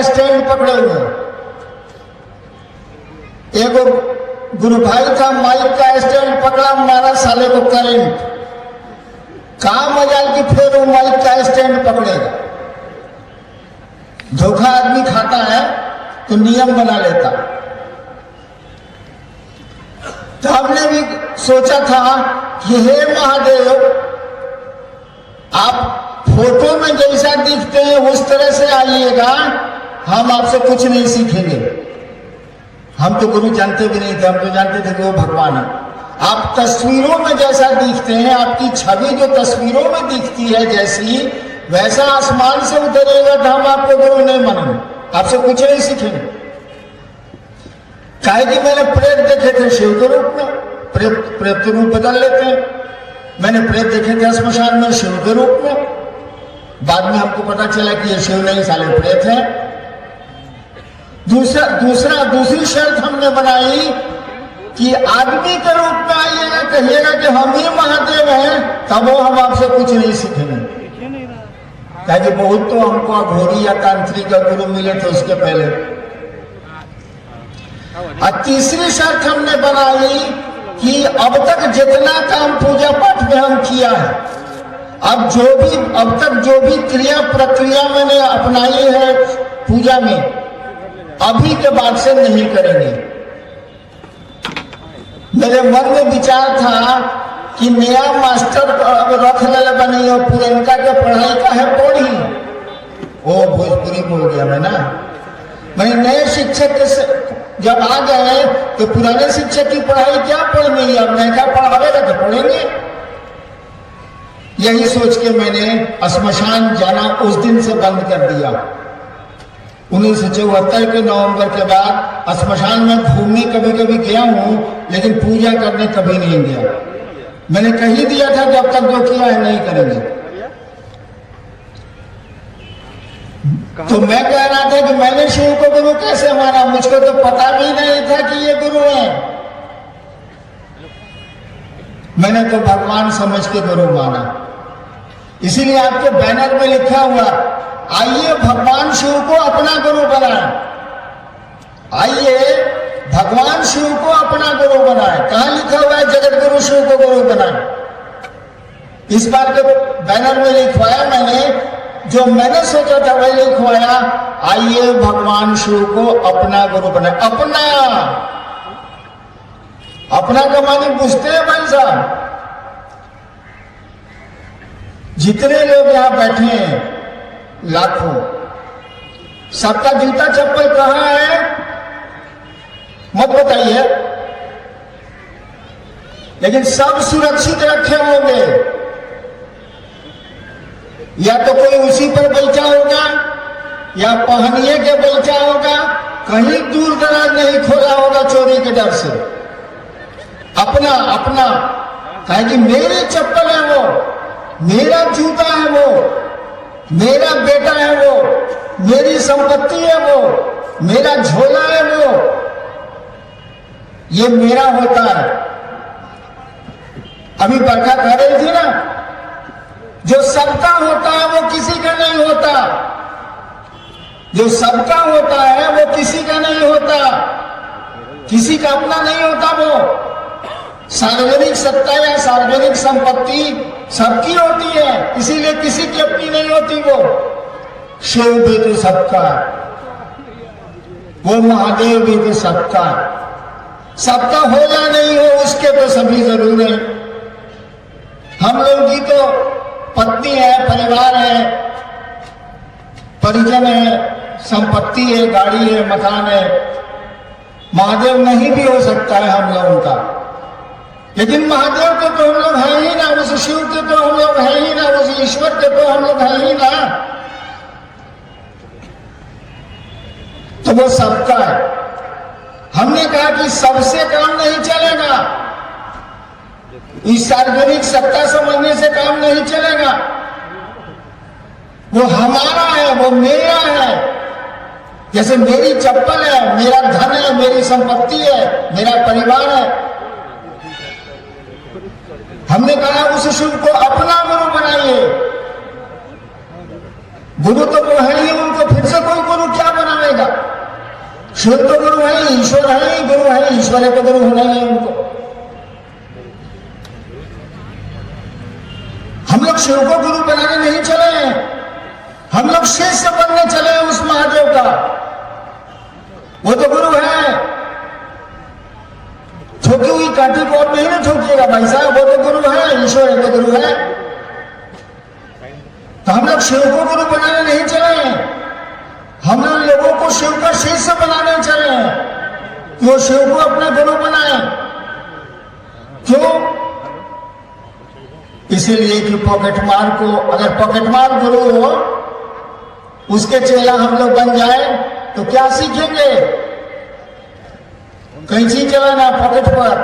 Stand पकड़े हुए। एक गुरु भाई था, माइक का स्टैंड पकड़ा, मारा साले को करंट। कहा मजाल की फिर वो माइक का स्टैंड पकड़ेगा। धोखा आदमी खाता है तो नियम बना लेता। तो हमने भी सोचा था कि हे महादेव, आप फोटो में जैसा दिखते हैं उस तरह से आइएगा, हम आपसे कुछ नहीं सीखेंगे। हम तो गुरु जानते भी नहीं थे, हम तो जानते थे कि वो भगवान है। आप तस्वीरों में जैसा दिखते हैं, आपकी छवि जो तस्वीरों में दिखती है जैसी, वैसा आसमान से उतरेगा तो हम आपको गुरु नहीं मानेंगे, आपसे कुछ नहीं सीखेंगे। काहे कि मैंने प्रेत देखे थे शिव के रूप में, प्रेत रूप बदल लेते हैं। मैंने प्रेत देखे थे श्मशान में शिव के रूप में, बाद में हमको पता चला कि ये शिव नहीं साले प्रेत है। दूसरी शर्त हमने बनाई कि आदमी के रूप में आइएगा, कहिएगा कि हम ही महादेव हैं, तब वो हम आपसे कुछ नहीं सीखेंगे। कि बहुत तो हमको अघोरी या तांत्रिक का गुरु मिले थे उसके पहले। और तीसरी शर्त हमने बनाई कि अब तक जितना काम पूजा पाठ में हम किया है, अब तक जो भी क्रिया प्रक्रिया मैंने अपनाई है पूजा में, अभी के बाद से नहीं करेंगे। मेरे मन में विचार था कि नया मास्टर रख ले बनी और पुरनका के पढ़ाई का है पढ़ी। ओ भोजपुरी बोल गया मैं ना। मैंने नए शिक्षक के जब आ गए तो पुराने शिक्षक की पढ़ाई क्या पढ़नी, अब नया पढ़ावेगा तो पढ़ेंगे। यही सोच के मैंने श्मशान जाना उस दिन से बंद कर दिया। 1974 के नवंबर के बाद श्मशान में घूमने कभी कभी गया हूं, लेकिन पूजा करने कभी नहीं गया। मैंने कही दिया था जब तक जो किया है नहीं करेंगे। तो मैं कह रहा था कि मैंने शिव को गुरु कैसे माना, मुझको तो पता भी नहीं था कि ये गुरु है। मैंने तो भगवान समझ के गुरु माना। इसीलिए आपके बैनर में लिखा हुआ, आइए भगवान शिव को अपना गुरु बनाए। आइए भगवान शिव को अपना गुरु बनाए। कहां लिखा हुआ है जगत गुरु शिव को गुरु बनाए? इस बार के बैनर में लिखवाया मैंने, जो मैंने सोचा था वही लिखवाया, आइए भगवान शिव को अपना गुरु बनाए। अपना का मानी बुझते हैं भाई साहब। जितने लोग यहां बैठे हैं लाखों, सबका जूता चप्पल कहां है मत बताइए, लेकिन सब सुरक्षित रखे होंगे। या तो कोई उसी पर बैठा होगा या पहनिए के बैठा होगा, कहीं दूर दराज नहीं खोला होगा चोरी के डर से। अपना कहे कि मेरी चप्पल है वो, मेरा जूता है वो, मेरा बेटा है वो, मेरी संपत्ति है वो, मेरा झोला है वो, ये मेरा होता है। अभी बरखा कह रही थी ना, जो सबका होता है वो किसी का नहीं होता, जो सबका होता है वो किसी का नहीं होता, किसी का अपना नहीं होता। वो सार्वजनिक सत्ता या सार्वजनिक संपत्ति सबकी होती है, इसीलिए किसी की अपनी नहीं होती। वो शिव भी तो सबका, वो महादेव भी तो सबका। सबका हो या नहीं हो उसके तो सभी जरूर है। हम लोग की तो पत्नी है, परिवार है, परिजन है, संपत्ति है, गाड़ी है, मकान है। महादेव नहीं भी हो सकता है हम लोगों का, लेकिन महादेव के तो हम लोग हैं ही ना, उस शिव के तो हम लोग हैं ही ना, उस ईश्वर के तो हम लोग हैं ही ना। तो वो सबका है। हमने कहा कि सबसे काम नहीं चलेगा, इस सार्वजनिक सत्ता समझने से काम नहीं चलेगा। वो हमारा है, वो मेरा है। जैसे मेरी चप्पल है, मेरा धन है, मेरी संपत्ति है, मेरा परिवार है। हमने कहा उस शिव को अपना गुरु बनाइए। गुरु तो वो है ही, उनको फिर से कोई गुरु क्या बनाए? शिव तो गुरु है, ईश्वर है ही गुरु है, ईश्वर का गुरु होना ही है उनको। हम लोग शिव को गुरु बनाने नहीं चले, हम लोग शिष्य बनने चले उस महादेव का। वो तो गुरु है, ठोकी हुई काठी को नहीं ना ठोकिएगा भाई साहब, वो तो गुरु है, ईश्वर का गुरु है। तो हम लोग शिव को गुरु बनाने नहीं चले, हम लोगों को शिव का शिष्य बनाने चले, वो शिव को अपना गुरु बनाए। क्यों? इसीलिए कि पॉकेटमार को, अगर पॉकेटमार गुरु हो, उसके चेला हम लोग बन जाए तो क्या सीखेंगे? कैंची चलाना पॉकेट पर,